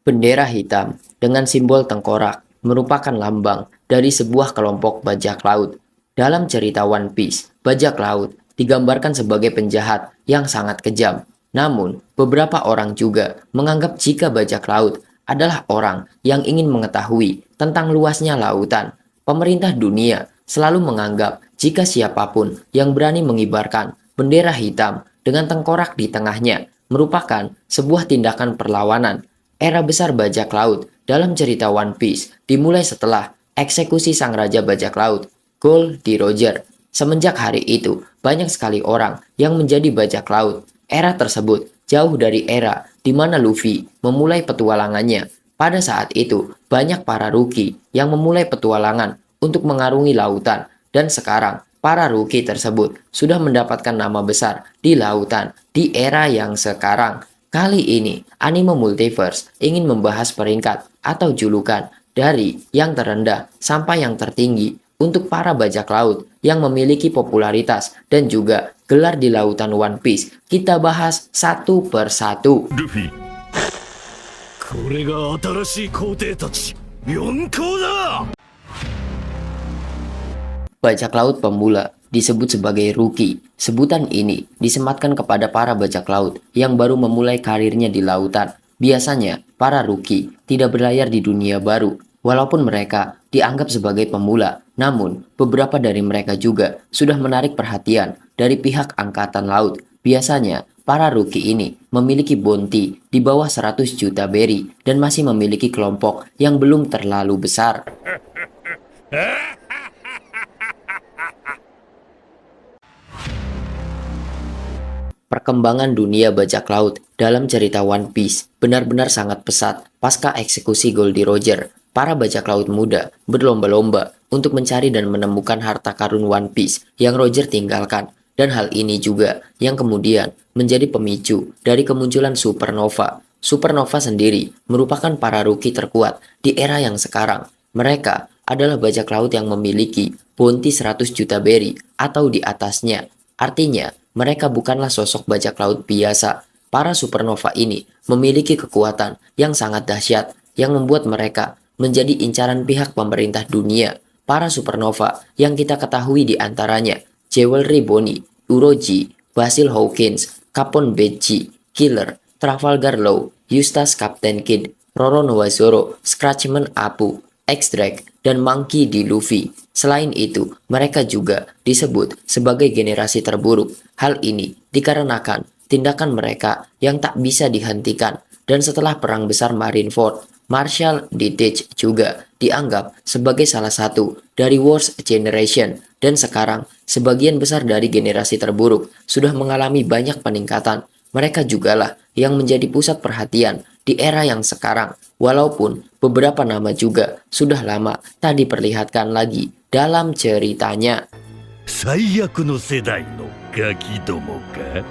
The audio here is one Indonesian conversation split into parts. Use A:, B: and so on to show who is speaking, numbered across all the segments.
A: Bendera hitam dengan simbol tengkorak merupakan lambang dari sebuah kelompok bajak laut. Dalam cerita One Piece, bajak laut digambarkan sebagai penjahat yang sangat kejam. Namun, beberapa orang juga menganggap jika bajak laut adalah orang yang ingin mengetahui tentang luasnya lautan. Pemerintah dunia selalu menganggap jika siapapun yang berani mengibarkan bendera hitam dengan tengkorak di tengahnya merupakan sebuah tindakan perlawanan. Era besar bajak laut dalam cerita One Piece dimulai setelah eksekusi sang raja bajak laut, Gold di Roger. Semenjak hari itu, banyak sekali orang yang menjadi bajak laut. Era tersebut jauh dari era di mana Luffy memulai petualangannya. Pada saat itu, banyak para rookie yang memulai petualangan untuk mengarungi lautan. Dan sekarang, para rookie tersebut sudah mendapatkan nama besar di lautan di era yang sekarang. Kali ini, Anime Multiverse ingin membahas peringkat atau julukan dari yang terendah sampai yang tertinggi untuk para bajak laut yang memiliki popularitas dan juga gelar di lautan One Piece. Kita bahas satu per satu.
B: ルフィ、これが新しい皇帝たち、四皇だ。
A: Bajak laut pemula disebut sebagai rookie. Sebutan ini disematkan kepada para bajak laut yang baru memulai karirnya di lautan. Biasanya, para rookie tidak berlayar di dunia baru, walaupun mereka dianggap sebagai pemula. Namun, beberapa dari mereka juga sudah menarik perhatian dari pihak angkatan laut. Biasanya, para rookie ini memiliki bounty di bawah 100 juta berry dan masih memiliki kelompok yang belum terlalu besar. Perkembangan dunia bajak laut dalam cerita One Piece benar-benar sangat pesat pasca eksekusi Goldie Roger. Para bajak laut muda berlomba-lomba untuk mencari dan menemukan harta karun One Piece yang Roger tinggalkan. Dan hal ini juga yang kemudian menjadi pemicu dari kemunculan supernova. Supernova sendiri merupakan para rookie terkuat di era yang sekarang. Mereka adalah bajak laut yang memiliki bounty 100 juta berry atau di atasnya. Artinya, mereka bukanlah sosok bajak laut biasa. Para supernova ini memiliki kekuatan yang sangat dahsyat yang membuat mereka menjadi incaran pihak pemerintah dunia. Para supernova yang kita ketahui di antaranya Jewelry Bonnie, Uroji, Basil Hawkins, Capone Bechi, Killer, Trafalgar Law, Eustace Captain Kidd, Roronoa Zoro, Scratchman Apu, X-Drake, dan Monkey D. Luffy. Selain itu, mereka juga disebut sebagai generasi terburuk. Hal ini dikarenakan tindakan mereka yang tak bisa dihentikan. Dan setelah Perang Besar Marineford, Marshall D. Teach juga dianggap sebagai salah satu dari Worst Generation. Dan sekarang, sebagian besar dari generasi terburuk sudah mengalami banyak peningkatan. Mereka jugalah yang menjadi pusat perhatian di era yang sekarang, walaupun beberapa nama juga sudah lama tak diperlihatkan lagi dalam ceritanya.
B: 最悪の世代のガキどもか。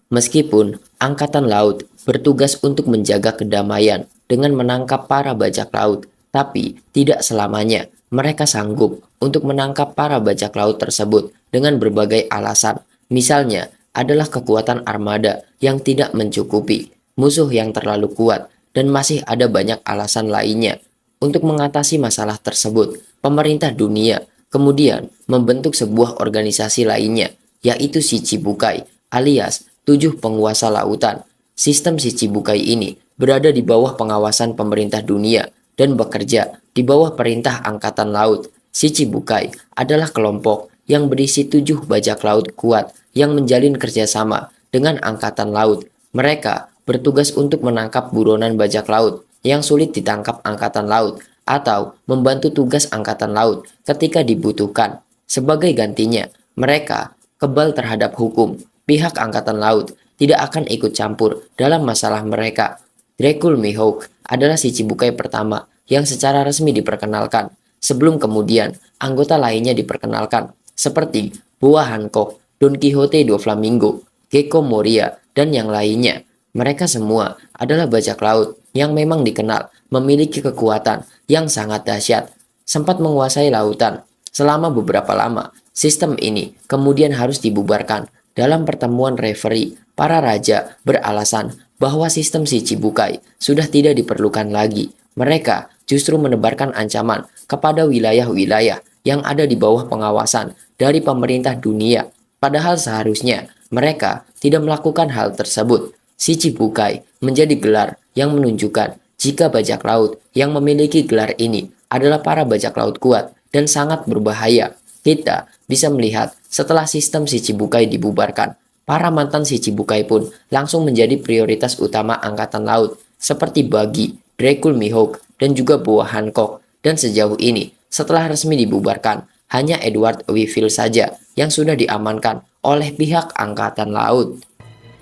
A: Meskipun Angkatan Laut bertugas untuk menjaga kedamaian dengan menangkap para bajak laut, tapi tidak selamanya mereka sanggup untuk menangkap para bajak laut tersebut dengan berbagai alasan. Misalnya adalah kekuatan armada yang tidak mencukupi, musuh yang terlalu kuat, dan masih ada banyak alasan lainnya. Untuk mengatasi masalah tersebut, pemerintah dunia kemudian membentuk sebuah organisasi lainnya, yaitu Shichibukai alias 7 penguasa lautan. Sistem Shichibukai ini berada di bawah pengawasan pemerintah dunia dan bekerja di bawah perintah angkatan laut. Shichibukai adalah kelompok yang berisi 7 bajak laut kuat yang menjalin kerjasama dengan angkatan laut. Mereka bertugas untuk menangkap buronan bajak laut yang sulit ditangkap angkatan laut atau membantu tugas angkatan laut ketika dibutuhkan. Sebagai gantinya, mereka kebal terhadap hukum. Pihak angkatan laut tidak akan ikut campur dalam masalah mereka. Dracul Mihawk adalah Shichibukai pertama yang secara resmi diperkenalkan. Sebelum kemudian anggota lainnya diperkenalkan, seperti Boa Hancock, Don Quixote do Flamingo, Gecko Moria, dan yang lainnya. Mereka semua adalah bajak laut yang memang dikenal memiliki kekuatan yang sangat dahsyat, sempat menguasai lautan selama beberapa lama. Sistem ini kemudian harus dibubarkan dalam pertemuan referee para raja beralasan bahwa sistem Shichibukai sudah tidak diperlukan lagi. Mereka justru menebarkan ancaman kepada wilayah-wilayah yang ada di bawah pengawasan dari pemerintah dunia. Padahal seharusnya mereka tidak melakukan hal tersebut. Shichibukai menjadi gelar yang menunjukkan jika bajak laut yang memiliki gelar ini adalah para bajak laut kuat dan sangat berbahaya. Kita bisa melihat setelah sistem Shichibukai dibubarkan, para mantan Shichibukai pun langsung menjadi prioritas utama angkatan laut seperti Buggy, Dracul Mihawk, dan juga Boa Hancock. Dan sejauh ini, setelah resmi dibubarkan, hanya Edward Weevil saja yang sudah diamankan oleh pihak angkatan laut.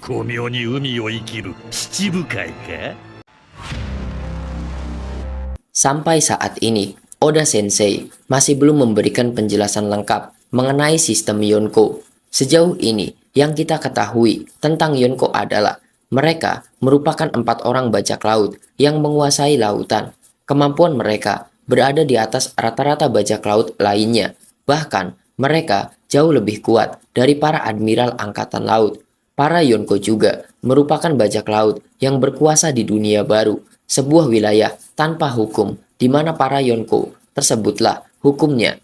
B: 巧妙に海を生きる七部会か。
A: Sampai saat ini, Oda Sensei masih belum memberikan penjelasan lengkap mengenai sistem Yonko. Sejauh ini, yang kita ketahui tentang Yonko adalah mereka merupakan 4 orang bajak laut yang menguasai lautan. Kemampuan mereka berada di atas rata-rata bajak laut lainnya. Bahkan, mereka jauh lebih kuat dari para admiral angkatan laut. Para Yonko juga merupakan bajak laut yang berkuasa di dunia baru, sebuah wilayah tanpa hukum di mana para Yonko tersebutlah hukumnya.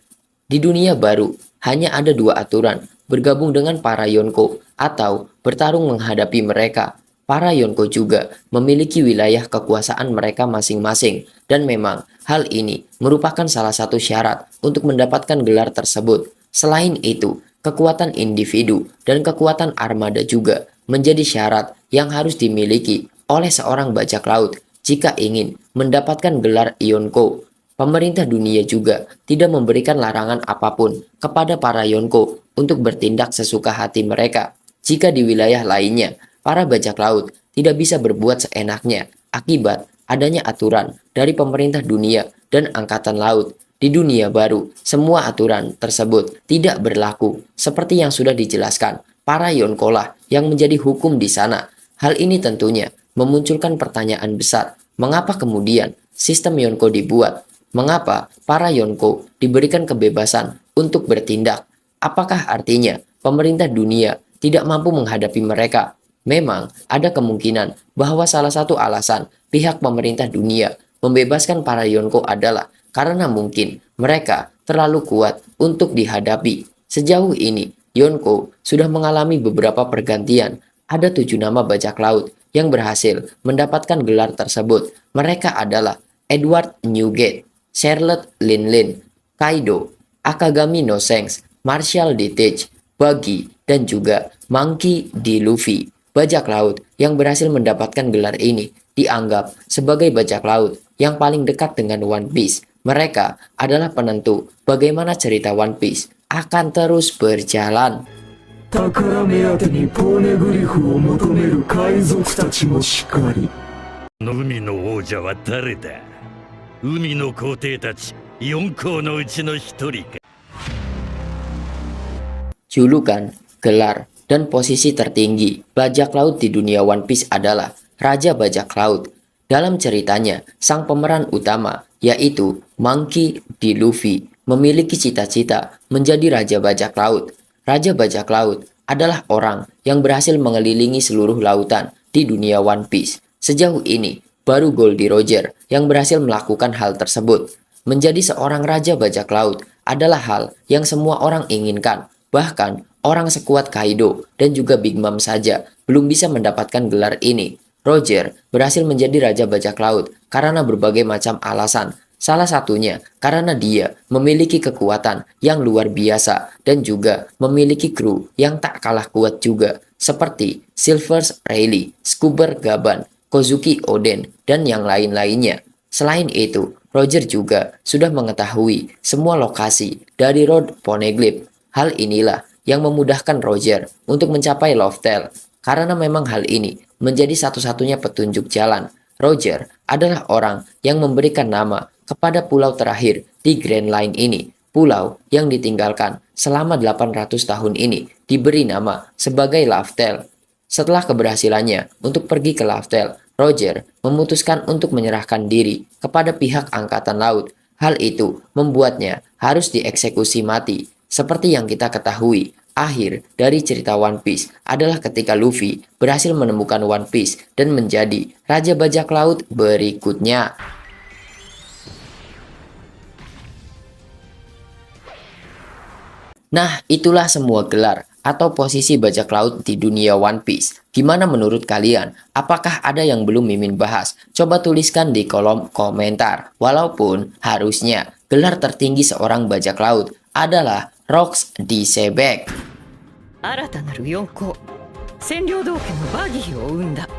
A: Di dunia baru, hanya ada 2 aturan, bergabung dengan para Yonko atau bertarung menghadapi mereka. Para Yonko juga memiliki wilayah kekuasaan mereka masing-masing, dan memang hal ini merupakan salah satu syarat untuk mendapatkan gelar tersebut. Selain itu, kekuatan individu dan kekuatan armada juga menjadi syarat yang harus dimiliki oleh seorang bajak laut jika ingin mendapatkan gelar Yonko. Pemerintah dunia juga tidak memberikan larangan apapun kepada para Yonko untuk bertindak sesuka hati mereka. Jika di wilayah lainnya, para bajak laut tidak bisa berbuat seenaknya akibat adanya aturan dari pemerintah dunia dan angkatan laut. Di dunia baru, semua aturan tersebut tidak berlaku. Seperti yang sudah dijelaskan, para Yonko lah yang menjadi hukum di sana. Hal ini tentunya memunculkan pertanyaan besar. Mengapa kemudian sistem Yonko dibuat? Mengapa para Yonko diberikan kebebasan untuk bertindak? Apakah artinya pemerintah dunia tidak mampu menghadapi mereka? Memang ada kemungkinan bahwa salah satu alasan pihak pemerintah dunia membebaskan para Yonko adalah karena mungkin mereka terlalu kuat untuk dihadapi. Sejauh ini, Yonko sudah mengalami beberapa pergantian. Ada 7 nama bajak laut yang berhasil mendapatkan gelar tersebut. Mereka adalah Edward Newgate, Charlotte Linlin, Kaido, Akagami no Sengs, Marshall D. Teach, Buggy, dan juga Monkey D. Luffy. Bajak laut yang berhasil mendapatkan gelar ini dianggap sebagai bajak laut yang paling dekat dengan One Piece. Mereka adalah penentu bagaimana cerita One Piece akan terus berjalan.
C: 宝目当てにポーネグリフを求める海賊たちもしかり。
B: 海の王者は誰だ。海の皇帝たち4校のうちの1人か。
A: Julukan, gelar, dan posisi tertinggi bajak laut di dunia One Piece adalah Raja Bajak Laut. Dalam ceritanya, sang pemeran utama, yaitu Monkey D. Luffy, memiliki cita-cita menjadi Raja Bajak Laut. Raja Bajak Laut adalah orang yang berhasil mengelilingi seluruh lautan di dunia One Piece. Sejauh ini, baru Goldie Roger yang berhasil melakukan hal tersebut. Menjadi seorang Raja Bajak Laut adalah hal yang semua orang inginkan. Bahkan, orang sekuat Kaido dan juga Big Mom saja belum bisa mendapatkan gelar ini. Roger berhasil menjadi Raja Bajak Laut karena berbagai macam alasan. Salah satunya karena dia memiliki kekuatan yang luar biasa dan juga memiliki kru yang tak kalah kuat juga, seperti Silvers Rayleigh, Scuba Gaban, Kozuki Oden, dan yang lain-lainnya. Selain itu, Roger juga sudah mengetahui semua lokasi dari Road Poneglyph. Hal inilah yang memudahkan Roger untuk mencapai Loftel. Karena memang hal ini menjadi satu-satunya petunjuk jalan. Roger adalah orang yang memberikan nama kepada pulau terakhir di Grand Line ini. Pulau yang ditinggalkan selama 800 tahun ini diberi nama sebagai Loftel. Setelah keberhasilannya untuk pergi ke Loftel, Roger memutuskan untuk menyerahkan diri kepada pihak angkatan laut. Hal itu membuatnya harus dieksekusi mati. Seperti yang kita ketahui, Akhir dari cerita One Piece adalah ketika Luffy berhasil menemukan One Piece dan menjadi Raja Bajak Laut berikutnya. Nah, itulah semua gelar atau posisi bajak laut di dunia One Piece. Gimana menurut kalian? Apakah ada yang belum Mimin bahas? Coba tuliskan di kolom komentar. Walaupun harusnya gelar tertinggi seorang bajak laut adalah Rocks di Sebek.
D: 新たなる四皇占領道家のバギーを生んだ